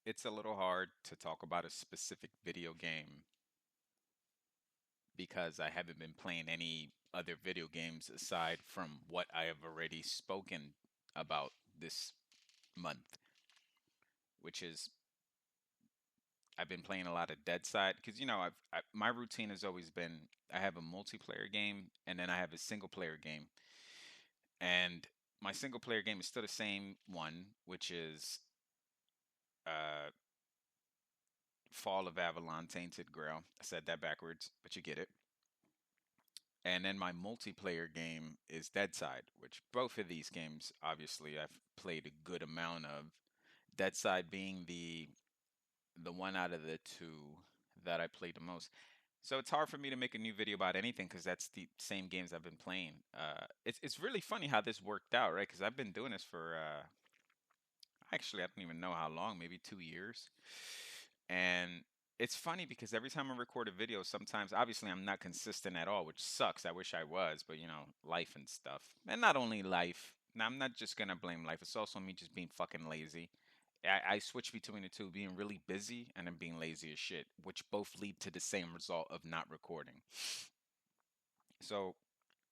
it's a little hard to talk about a specific video game because I haven't been playing any other video games aside from what I have already spoken about this month, which is I've been playing a lot of Dead Side because my routine has always been I have a multiplayer game and then I have a single player game, and my single player game is still the same one, which is uh, Fall of Avalon Tainted Grail. I said that backwards, but you get it. And then my multiplayer game is Deadside, which both of these games, obviously, I've played a good amount of. Deadside being the one out of the two that I played the most. So it's hard for me to make a new video about anything because that's the same games I've been playing. It's really funny how this worked out, right? Because I've been doing this for actually I don't even know how long, maybe 2 years. And it's funny because every time I record a video, sometimes obviously I'm not consistent at all, which sucks. I wish I was, but life and stuff. And not only life. Now I'm not just gonna blame life. It's also me just being fucking lazy. I switch between the two, being really busy and then being lazy as shit, which both lead to the same result of not recording. So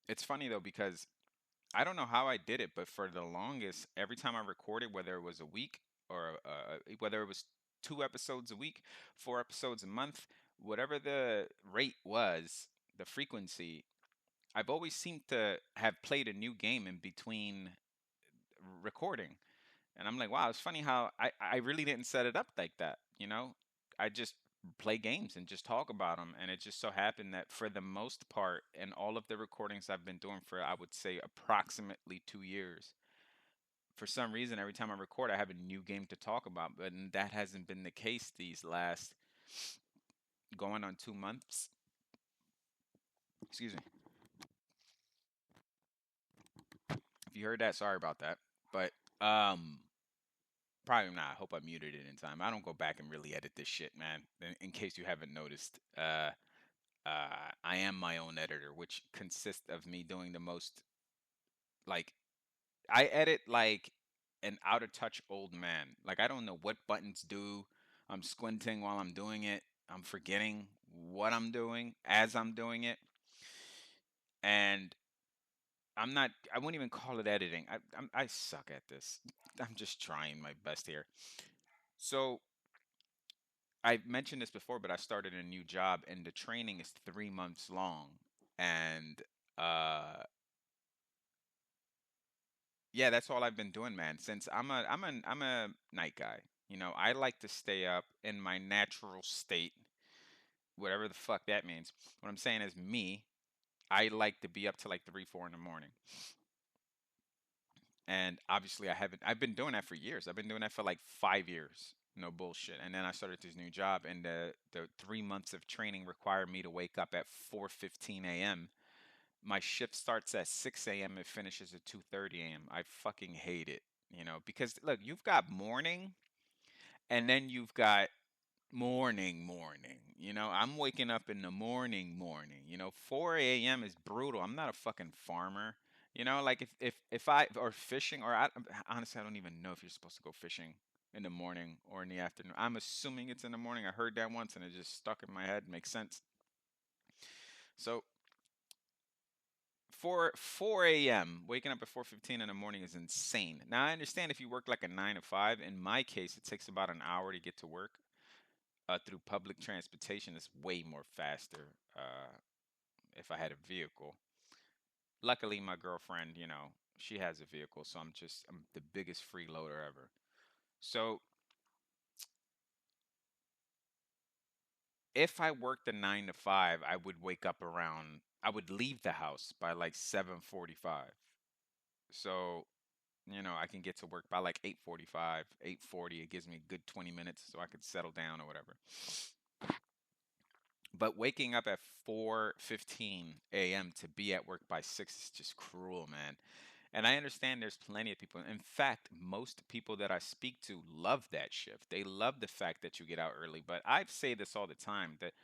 it's funny though because I don't know how I did it, but for the longest, every time I recorded, whether it was a week or whether it was 2 episodes a week, 4 episodes a month, whatever the rate was, the frequency, I've always seemed to have played a new game in between recording. And I'm like, wow, it's funny how I really didn't set it up like that, you know? I just play games and just talk about them. And it just so happened that for the most part, in all of the recordings I've been doing for, I would say, approximately 2 years, for some reason, every time I record, I have a new game to talk about. But that hasn't been the case these last going on 2 months. Excuse me. If you heard that, sorry about that. But probably not. I hope I muted it in time. I don't go back and really edit this shit, man. In case you haven't noticed, I am my own editor, which consists of me doing the most. Like I edit like an out of touch old man. Like I don't know what buttons do. I'm squinting while I'm doing it. I'm forgetting what I'm doing as I'm doing it, and I'm not. I wouldn't even call it editing. I suck at this. I'm just trying my best here. So I mentioned this before, but I started a new job, and the training is 3 months long, and uh yeah, that's all I've been doing, man. Since I'm a night guy. I like to stay up in my natural state, whatever the fuck that means. What I'm saying is me, I like to be up to like 3, 4 in the morning. And obviously I've been doing that for years. I've been doing that for like 5 years. No bullshit. And then I started this new job, and the 3 months of training required me to wake up at 4:15 a.m. My shift starts at 6 a.m. and finishes at 2:30 a.m. I fucking hate it, because look, you've got morning and then you've got morning. I'm waking up in the morning. 4 a.m. is brutal. I'm not a fucking farmer. Like if I or fishing or honestly, I don't even know if you're supposed to go fishing in the morning or in the afternoon. I'm assuming it's in the morning. I heard that once and it just stuck in my head. Makes sense. So 4 a.m. waking up at 4:15 in the morning is insane. Now I understand if you work like a 9 to 5. In my case, it takes about an hour to get to work. Through public transportation, it's way more faster. If I had a vehicle, luckily my girlfriend, she has a vehicle, so I'm the biggest freeloader ever. So if I worked a 9 to 5, I would leave the house by like 7:45. So I can get to work by like 8:45, 8:40. It gives me a good 20 minutes so I could settle down or whatever. But waking up at 4:15 a.m. to be at work by 6 is just cruel, man. And I understand there's plenty of people. In fact, most people that I speak to love that shift. They love the fact that you get out early. But I say this all the time that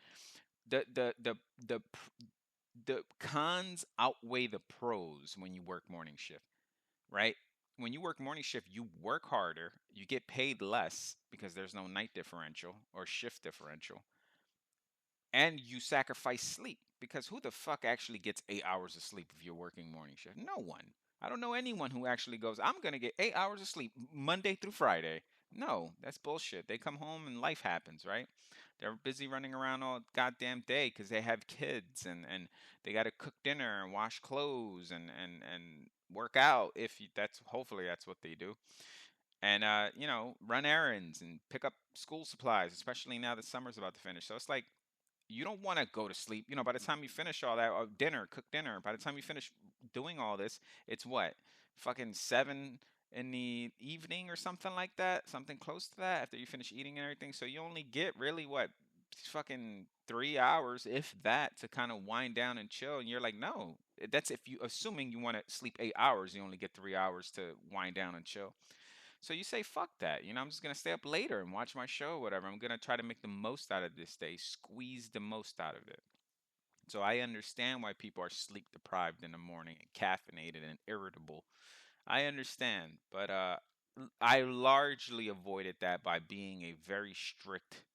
the cons outweigh the pros when you work morning shift, right? when you work morning shift, you work harder, you get paid less because there's no night differential or shift differential, and you sacrifice sleep because who the fuck actually gets 8 hours of sleep if you're working morning shift? No one. I don't know anyone who actually goes, I'm going to get 8 hours of sleep Monday through Friday. No, that's bullshit. They come home and life happens, right? They're busy running around all goddamn day because they have kids and they got to cook dinner and wash clothes and work out if you, that's hopefully that's what they do, and run errands and pick up school supplies, especially now that summer's about to finish. So it's like you don't want to go to sleep. By the time you finish all that, dinner, cook dinner, by the time you finish doing all this, it's what? Fucking 7 in the evening or something like that, something close to that after you finish eating and everything. So you only get really what? Fucking 3 hours, if that, to kind of wind down and chill. And you're like, no, that's if you, assuming you want to sleep 8 hours, you only get 3 hours to wind down and chill. So you say, fuck that. I'm just going to stay up later and watch my show, whatever. I'm going to try to make the most out of this day, squeeze the most out of it. So I understand why people are sleep deprived in the morning and caffeinated and irritable. I understand. But I largely avoided that by being a very strict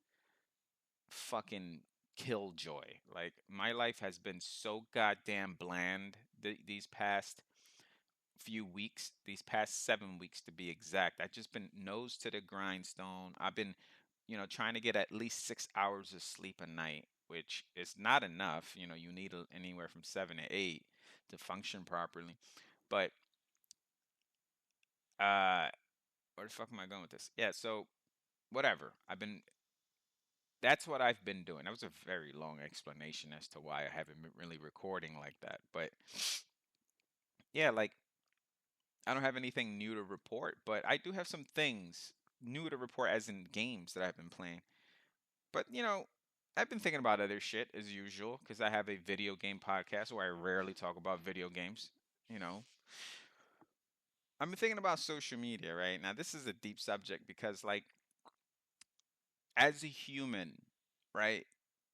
fucking killjoy. Like, my life has been so goddamn bland these past few weeks, these past 7 weeks to be exact. I've just been nose to the grindstone. I've been, trying to get at least 6 hours of sleep a night, which is not enough. You need anywhere from 7 to 8 to function properly. But uh, where the fuck am I going with this? Yeah, so whatever. That's what I've been doing. That was a very long explanation as to why I haven't been really recording like that. But yeah, like I don't have anything new to report, but I do have some things new to report, as in games that I've been playing. But, I've been thinking about other shit as usual because I have a video game podcast where I rarely talk about video games. You know, I've been thinking about social media, right? Now, this is a deep subject because, like, as a human, right,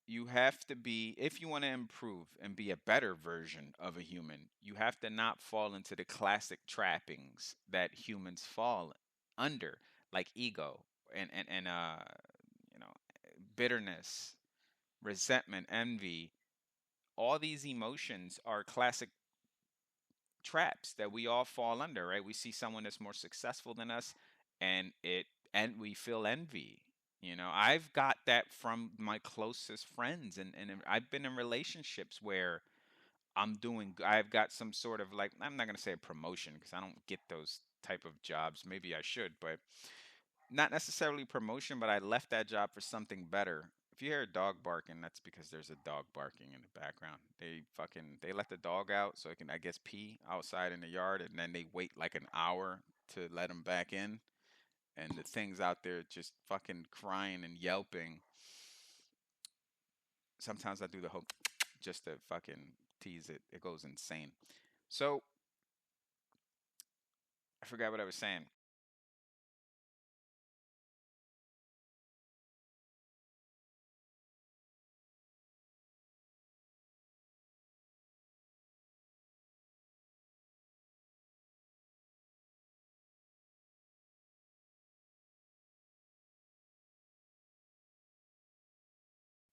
you have to be, if you want to improve and be a better version of a human, you have to not fall into the classic trappings that humans fall under, like ego and you know, bitterness, resentment, envy. All these emotions are classic traps that we all fall under, right? We see someone that's more successful than us and we feel envy. I've got that from my closest friends, and I've been in relationships where I've got some sort of, like, I'm not going to say a promotion because I don't get those type of jobs. Maybe I should, but not necessarily promotion, but I left that job for something better. If you hear a dog barking, that's because there's a dog barking in the background. They let the dog out so it can, I guess, pee outside in the yard, and then they wait like an hour to let him back in. And the things out there just fucking crying and yelping. Sometimes I do the whole just to fucking tease it. It goes insane. So I forgot what I was saying.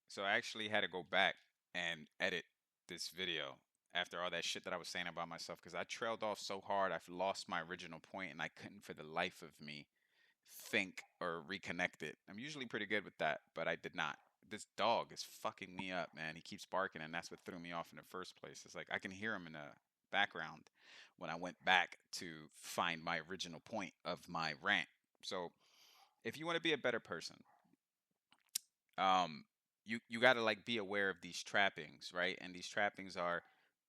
So I actually had to go back and edit this video after all that shit that I was saying about myself because I trailed off so hard. I've lost my original point and I couldn't for the life of me think or reconnect it. I'm usually pretty good with that, but I did not. This dog is fucking me up, man. He keeps barking, and that's what threw me off in the first place. It's like I can hear him in the background when I went back to find my original point of my rant. So, if you want to be a better person, um, you got to, like, be aware of these trappings, right? And these trappings are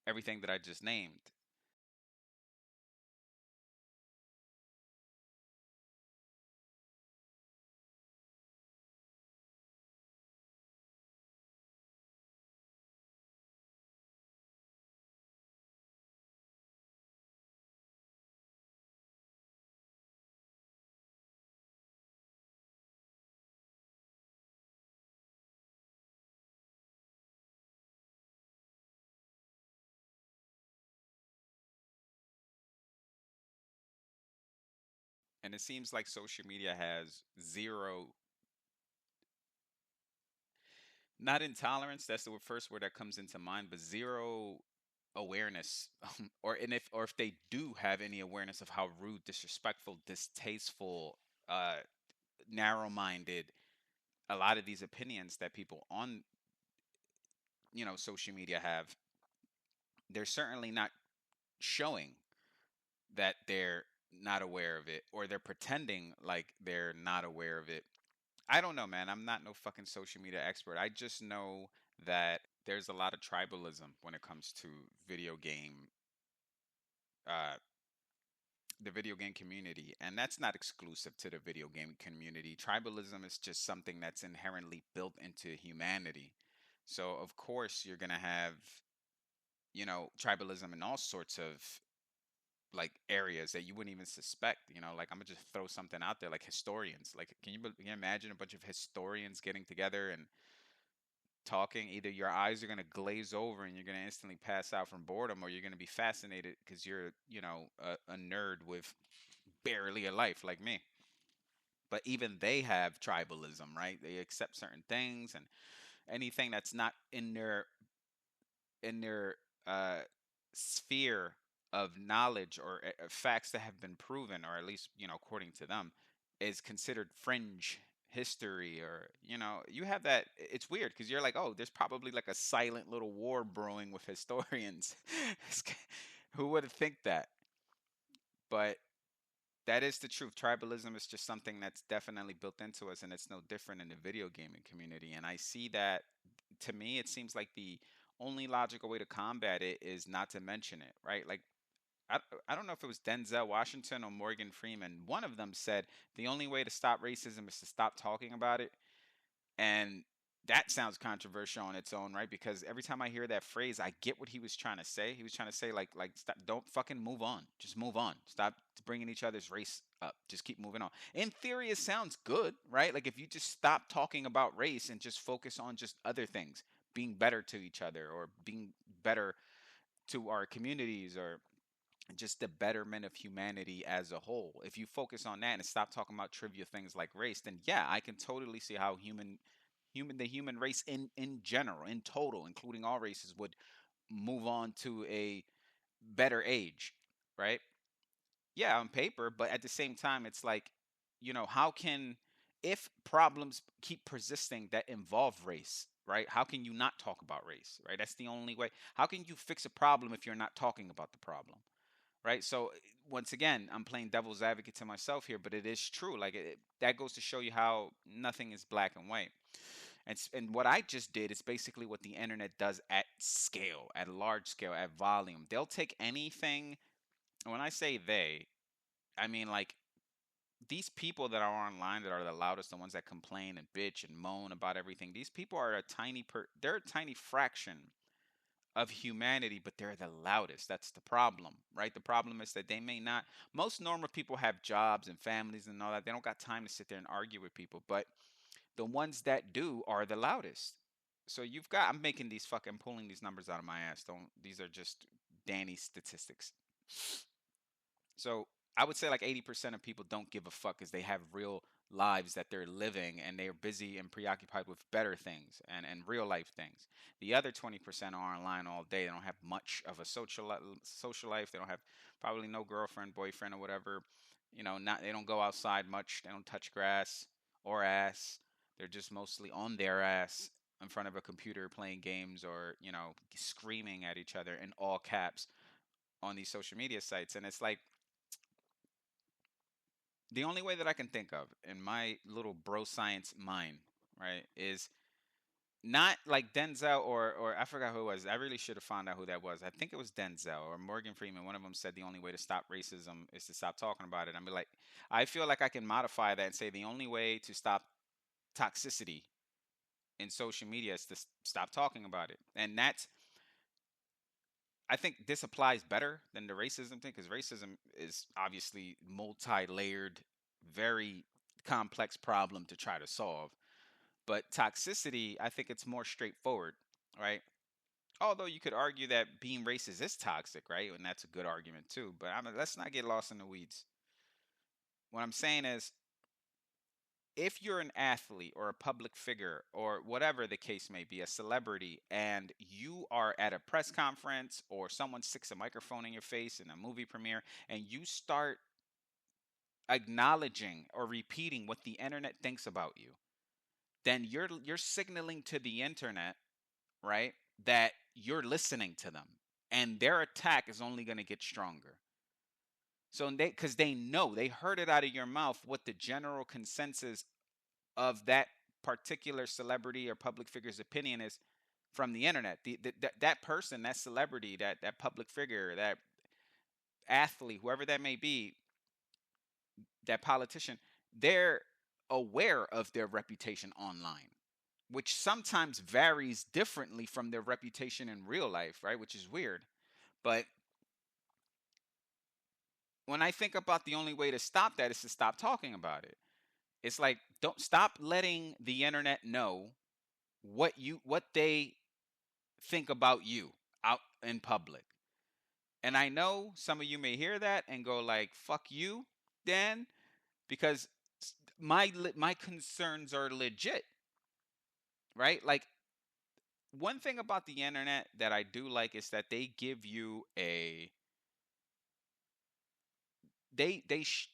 everything that I just named. And it seems like social media has zero, not intolerance, that's the first word that comes into mind, but zero awareness, or if they do have any awareness of how rude, disrespectful, distasteful, uh narrow-minded a lot of these opinions that people on, social media have, they're certainly not showing that they're not aware of it, or they're pretending like they're not aware of it. I don't know, man. I'm not no fucking social media expert. I just know that there's a lot of tribalism when it comes to video game, uh, the video game community, and that's not exclusive to the video game community. Tribalism is just something that's inherently built into humanity. So of course you're gonna have, tribalism in all sorts of like areas that you wouldn't even suspect. Like, I'm gonna just throw something out there, like historians. Like, can you imagine a bunch of historians getting together and talking? Either your eyes are gonna glaze over and you're gonna instantly pass out from boredom, or you're gonna be fascinated because you're, a nerd with barely a life like me. But even they have tribalism, right? They accept certain things, and anything that's not in their uh, sphere of knowledge, or facts that have been proven, or at least, according to them, is considered fringe history. Or, you have that. It's weird because you're like, oh, there's probably like a silent little war brewing with historians. Who would think that? But that is the truth. Tribalism is just something that's definitely built into us, and it's no different in the video gaming community. And I see that, to me, it seems like the only logical way to combat it is not to mention it, right? Like, I, I don't know if it was Denzel Washington or Morgan Freeman. One of them said the only way to stop racism is to stop talking about it. And that sounds controversial on its own, right? Because every time I hear that phrase, I get what he was trying to say. He was trying to say, like, stop, don't fucking move on. Just move on. Stop bringing each other's race up. Just keep moving on. In theory, it sounds good, right? Like, if you just stop talking about race and just focus on just other things, being better to each other, or being better to our communities, or just the betterment of humanity as a whole. If you focus on that and stop talking about trivial things like race, then yeah, I can totally see how the human race in general, in total, including all races, would move on to a better age, right? Yeah, on paper, but at the same time, it's like, how can, if problems keep persisting that involve race, right? How can you not talk about race, right? That's the only way. How can you fix a problem if you're not talking about the problem? Right? So once again, I'm playing devil's advocate to myself here, but it is true. Like, that goes to show you how nothing is black and white. And what I just did is basically what the internet does at scale, at large scale, at volume. They'll take anything. When I say they, I mean, like, these people that are online that are the loudest, the ones that complain and bitch and moan about everything. These people are they're a tiny fraction of humanity, but they're the loudest. That's the problem, right? The problem is that they may not. Most normal people have jobs and families and all that. They don't got time to sit there and argue with people, but the ones that do are the loudest. So you've got. I'm making these fucking pulling these numbers out of my ass. Don't. These are just Danny statistics. So I would say like 80% of people don't give a fuck because they have real lives that they're living, and they're busy and preoccupied with better things and real life things. The other 20% are online all day. They don't have much of a social life. They don't have probably no girlfriend, boyfriend, or whatever. Not they don't go outside much. They don't touch grass or ass. They're just mostly on their ass in front of a computer playing games, or screaming at each other in all caps on these social media sites. And it's like, the only way that I can think of in my little bro science mind, right, is not like Denzel, or I forgot who it was. I really should have found out who that was. I think it was Denzel or Morgan Freeman. One of them said the only way to stop racism is to stop talking about it. I mean, like, I feel like I can modify that and say the only way to stop toxicity in social media is to stop talking about it. And that's, I think this applies better than the racism thing, because racism is obviously multi-layered, very complex problem to try to solve. But toxicity, I think it's more straightforward, right? Although you could argue that being racist is toxic, right? And that's a good argument too. But let's not get lost in the weeds. what I'm saying is, if you're an athlete or a public figure or whatever the case may be, a celebrity, and you are at a press conference or someone sticks a microphone in your face in a movie premiere and you start acknowledging or repeating what the internet thinks about you, then you're signaling to the internet, right, that you're listening to them, and their attack is only going to get stronger. So they, because they know, they heard it out of your mouth what the general consensus of that particular celebrity or public figure's opinion is from the internet. That person, that celebrity, that public figure, that athlete, whoever that may be, that politician, they're aware of their reputation online, which sometimes varies differently from their reputation in real life, right? Which is weird. But when I think about the only way to stop that is to stop talking about it. It's like, don't stop letting the internet know what they think about you out in public. And I know some of you may hear that and go like, "Fuck you, Dan," because my concerns are legit, right? Like, one thing about the internet that I do like is that they give you a they they sh-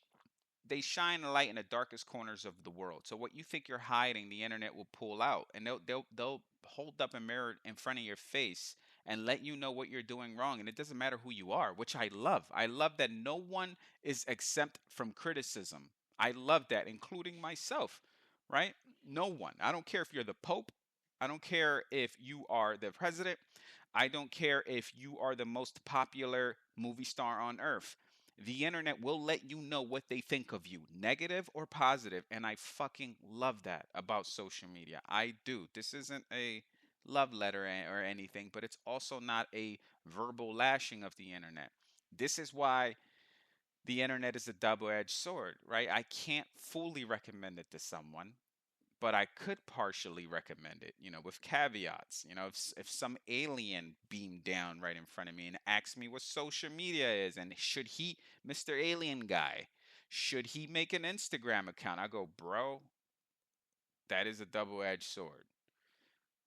they shine a light in the darkest corners of the world. So what you think you're hiding, the internet will pull out, and they'll hold up a mirror in front of your face and let you know what you're doing wrong. And it doesn't matter who you are, which I love. I love that no one is exempt from criticism. I love that, including myself, right? No one. I don't care if you're the Pope. I don't care if you are the president. I don't care if you are the most popular movie star on earth. The internet will let you know what they think of you, negative or positive, and I fucking love that about social media. I do. This isn't a love letter or anything, but it's also not a verbal lashing of the internet. This is why the internet is a double-edged sword, right? I can't fully recommend it to someone, but I could partially recommend it, with caveats. If some alien beamed down right in front of me and asked me what social media is, and should he, Mr. Alien guy, should he make an Instagram account? I go, bro, that is a double-edged sword.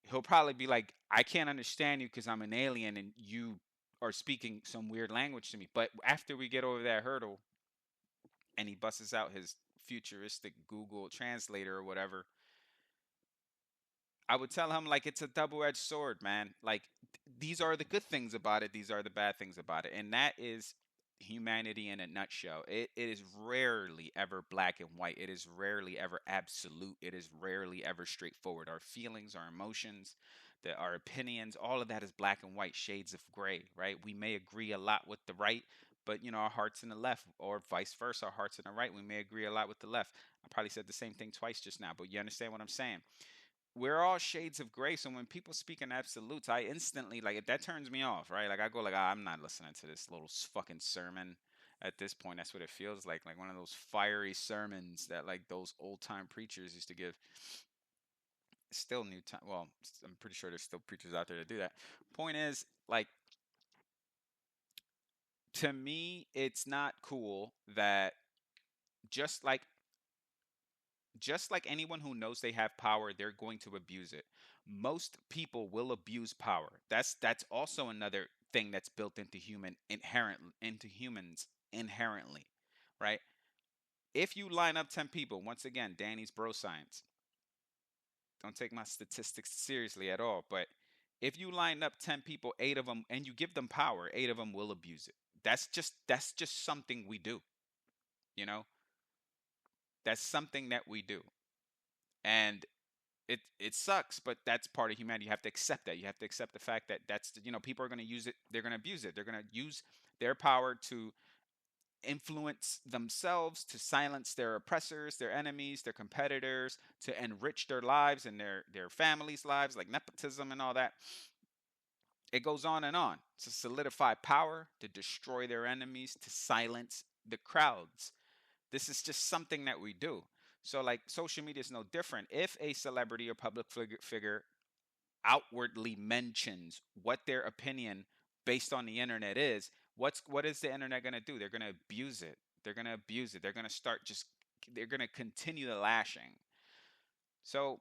He'll probably be like, I can't understand you because I'm an alien and you are speaking some weird language to me. But after we get over that hurdle and he busts out his futuristic Google translator or whatever, I would tell him like it's a double-edged sword, man. Like, these are the good things about it, these are the bad things about it, and that is humanity in a nutshell. It is rarely ever black and white. It is rarely ever absolute. It is rarely ever straightforward. Our feelings, our emotions, our opinions, all of that is black and white, shades of gray, right? We may agree a lot with the right, but our hearts in the left, or vice versa, our hearts in the right. We may agree a lot with the left. I probably said the same thing twice just now, but you understand what I'm saying? We're all shades of gray. So when people speak in absolutes, I instantly, like, that turns me off, right? Like, I go like, I'm not listening to this little fucking sermon. At this point, that's what it feels like one of those fiery sermons that like those old time preachers used to give. Still new time. Well, I'm pretty sure there's still preachers out there to do that. Point is, like, to me, it's not cool that just like just like anyone who knows they have power, they're going to abuse it. Most people will abuse power. That's also another thing that's built into humans inherently, right? If you line up 10 people, once again, Danny's bro science. Don't take my statistics seriously at all, but if you line up 10 people, 8 of them, and you give them power, 8 of them will abuse it. That's just something we do, you know? That's something that we do. And it sucks, but that's part of humanity. You have to accept that. You have to accept the fact that people are going to use it. They're going to abuse it. They're going to use their power to influence themselves, to silence their oppressors, their enemies, their competitors, to enrich their lives and their families' lives, like nepotism and all that. It goes on and on. To solidify power, to destroy their enemies, to silence the crowds. This is just something that we do. So, like, social media is no different. If a celebrity or public figure outwardly mentions what their opinion based on the internet is, what is the internet going to do? They're going to abuse it. They're going to abuse it. They're going to start just they're going to continue the lashing. So,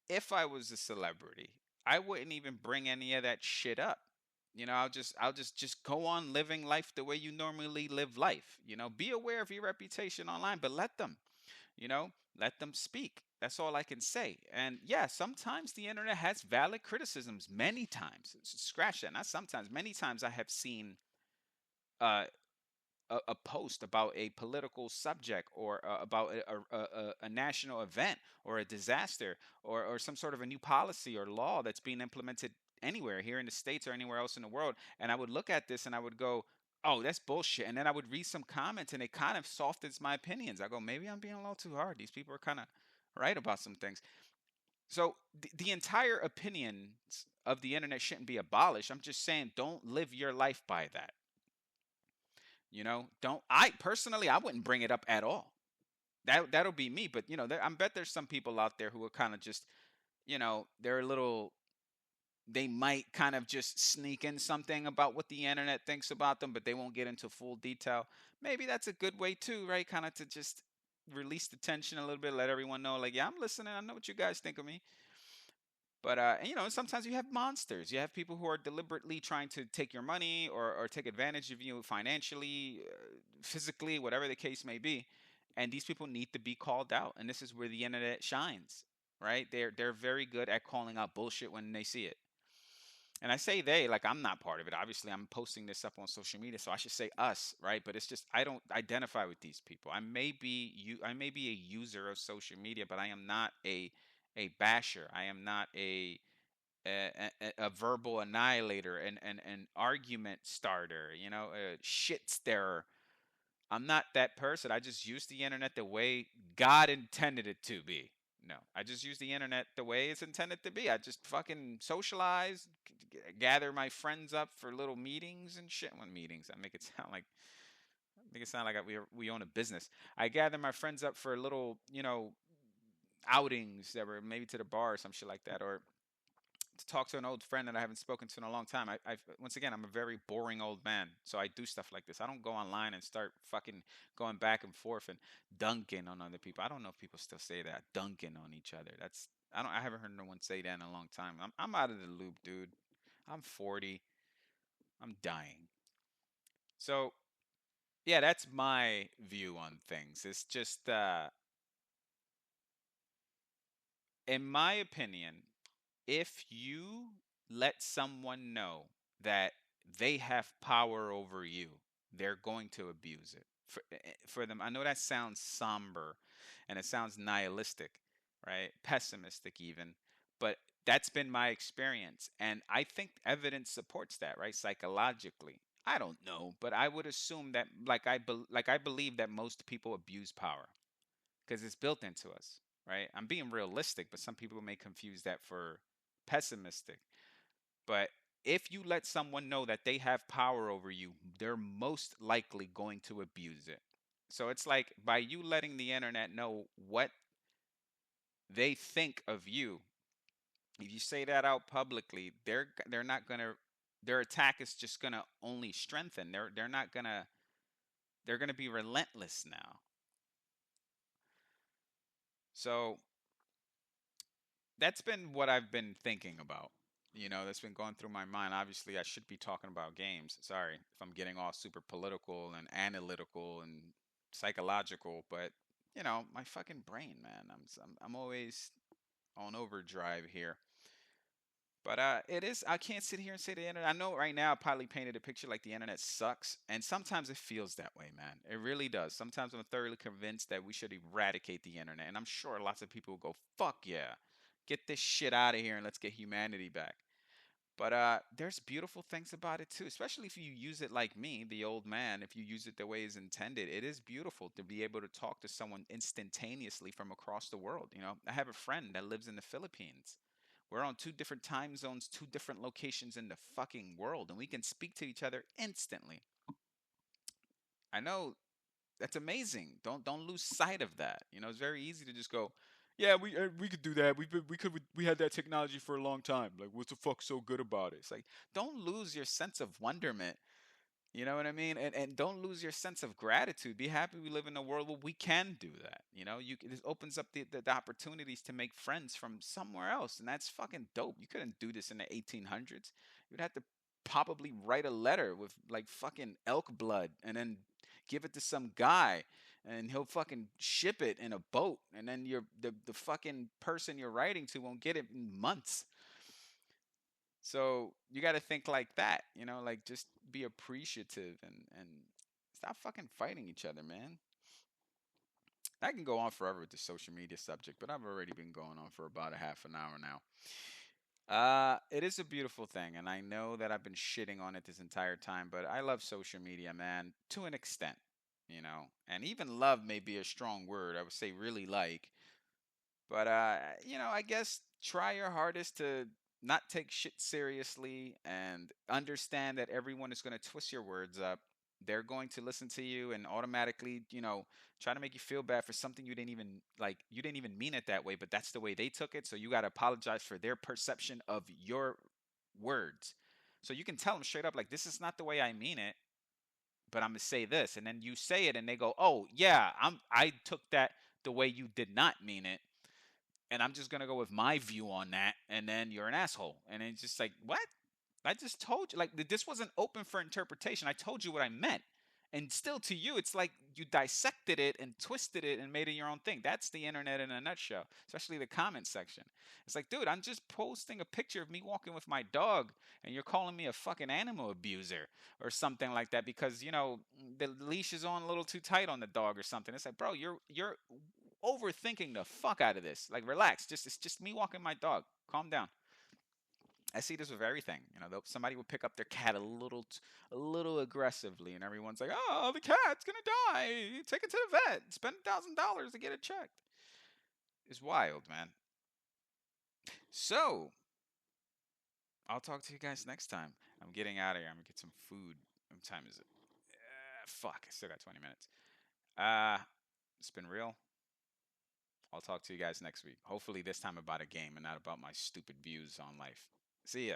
if I was a celebrity, I wouldn't even bring any of that shit up. I'll just go on living life the way you normally live life. Be aware of your reputation online, but you know, let them speak. That's all I can say. And yeah, sometimes the internet has valid criticisms. Many times, scratch that. Not sometimes. Many times I have seen uh, a post about a political subject or about a national event or a disaster or some sort of a new policy or law that's being implemented anywhere here in the States or anywhere else in the world. And I would look at this and I would go, oh, that's bullshit. And then I would read some comments and it kind of softens my opinions. I go, maybe I'm being a little too hard. These people are kind of right about some things. So the entire opinions of the internet shouldn't be abolished. I'm just saying, don't live your life by that. Don't I personally I wouldn't bring it up at all. That'll be me, but I bet there's some people out there who are kind of just, they're a little they might kind of just sneak in something about what the internet thinks about them, but they won't get into full detail. Maybe that's a good way too, right? Kind of to just release the tension a little bit, let everyone know like, yeah, I'm listening. I know what you guys think of me. But and, sometimes you have monsters. You have people who are deliberately trying to take your money or take advantage of you financially, physically, whatever the case may be. And these people need to be called out. And this is where the internet shines, right? They're very good at calling out bullshit when they see it. And I say they, like I'm not part of it. Obviously, I'm posting this up on social media, so I should say us, right? But it's just I don't identify with these people. I may be a user of social media, but I am not a basher. I am not a verbal annihilator, an argument starter, a shit stirrer. I'm not that person. I just use the internet the way God intended it to be. No, I just use the internet the way it's intended to be. I just fucking socialize, gather my friends up for little meetings and shit. When meetings, I make it sound like we own a business. I gather my friends up for little, outings that were maybe to the bar or some shit like that, or to talk to an old friend that I haven't spoken to in a long time. Once again, I'm a very boring old man, so I do stuff like this. I don't go online and start fucking going back and forth and dunking on other people. I don't know if people still say that, dunking on each other. I haven't heard no one say that in a long time. I'm out of the loop, dude. I'm 40. I'm dying. So yeah, that's my view on things. It's just, in my opinion, if you let someone know that they have power over you, they're going to abuse it. For them, I know that sounds somber and it sounds nihilistic, right? Pessimistic, even. But that's been my experience. And I think evidence supports that, right? Psychologically. I don't know, but I would assume that, like I believe that most people abuse power because it's built into us, right? I'm being realistic, but some people may confuse that for pessimistic. But if you let someone know that they have power over you, they're most likely going to abuse it. So it's like by you letting the internet know what they think of you, if you say that out publicly, they're not gonna their attack is just gonna only strengthen. They're not gonna they're gonna be relentless now. So that's been what I've been thinking about. That's been going through my mind. Obviously, I should be talking about games. Sorry if I'm getting all super political and analytical and psychological, but my fucking brain, man. I'm always on overdrive here. But it is. I can't sit here and say the internet. I know right now I probably painted a picture like the internet sucks, and sometimes it feels that way, man. It really does. Sometimes I'm thoroughly convinced that we should eradicate the internet, and I'm sure lots of people will go, "Fuck yeah, get this shit out of here and let's get humanity back." But there's beautiful things about it too, especially if you use it like me, the old man. If you use it the way it's intended, it is beautiful to be able to talk to someone instantaneously from across the world. I have a friend that lives in the Philippines. We're on two different time zones, two different locations in the fucking world, and we can speak to each other instantly. I know that's amazing. Don't lose sight of that. It's very easy to just go, yeah, we could do that. We had that technology for a long time. Like, what's the fuck so good about it? It's like don't lose your sense of wonderment. You know what I mean? And don't lose your sense of gratitude. Be happy we live in a world where we can do that. You know, this opens up the opportunities to make friends from somewhere else, and that's fucking dope. You couldn't do this in the 1800s. You'd have to probably write a letter with like fucking elk blood, and then give it to some guy, and he'll fucking ship it in a boat, and then the fucking person you're writing to won't get it in months. So you got to think like that, you know, like just be appreciative and stop fucking fighting each other, man. I can go on forever with the social media subject, but I've already been going on for about a half an hour now. It is a beautiful thing, and I know that I've been shitting on it this entire time, but I love social media, man, to an extent, you know. And even love may be a strong word. I would say really like, but you know, I guess try your hardest to not take shit seriously and understand that everyone is going to twist your words up. They're going to listen to you and automatically, you know, try to make you feel bad for something you didn't even like. You didn't even mean it that way, but that's the way they took it. So you got to apologize for their perception of your words. So you can tell them straight up, like, this is not the way I mean it, but I'm gonna say this, and then you say it, and they go, "Oh yeah, I took that the way you did not mean it, and I'm just gonna go with my view on that, and then you're an asshole." And it's just like, what? I just told you, like, this wasn't open for interpretation. I told you what I meant. And still, to you, it's like you dissected it and twisted it and made it your own thing. That's the internet in a nutshell, especially the comment section. It's like, dude, I'm just posting a picture of me walking with my dog, and you're calling me a fucking animal abuser or something like that because, you know, the leash is on a little too tight on the dog or something. It's like, bro, you're overthinking the fuck out of this. Like, relax. It's just me walking my dog. Calm down. I see this with everything. You know, somebody will pick up their cat a little aggressively, and everyone's like, "Oh, the cat's gonna die. Take it to the vet. Spend $1,000 to get it checked." It's wild, man. So I'll talk to you guys next time. I'm getting out of here. I'm gonna get some food. What time is it? Fuck, I still got 20 minutes. Uh, it's been real. I'll talk to you guys next week. Hopefully this time about a game and not about my stupid views on life. See ya.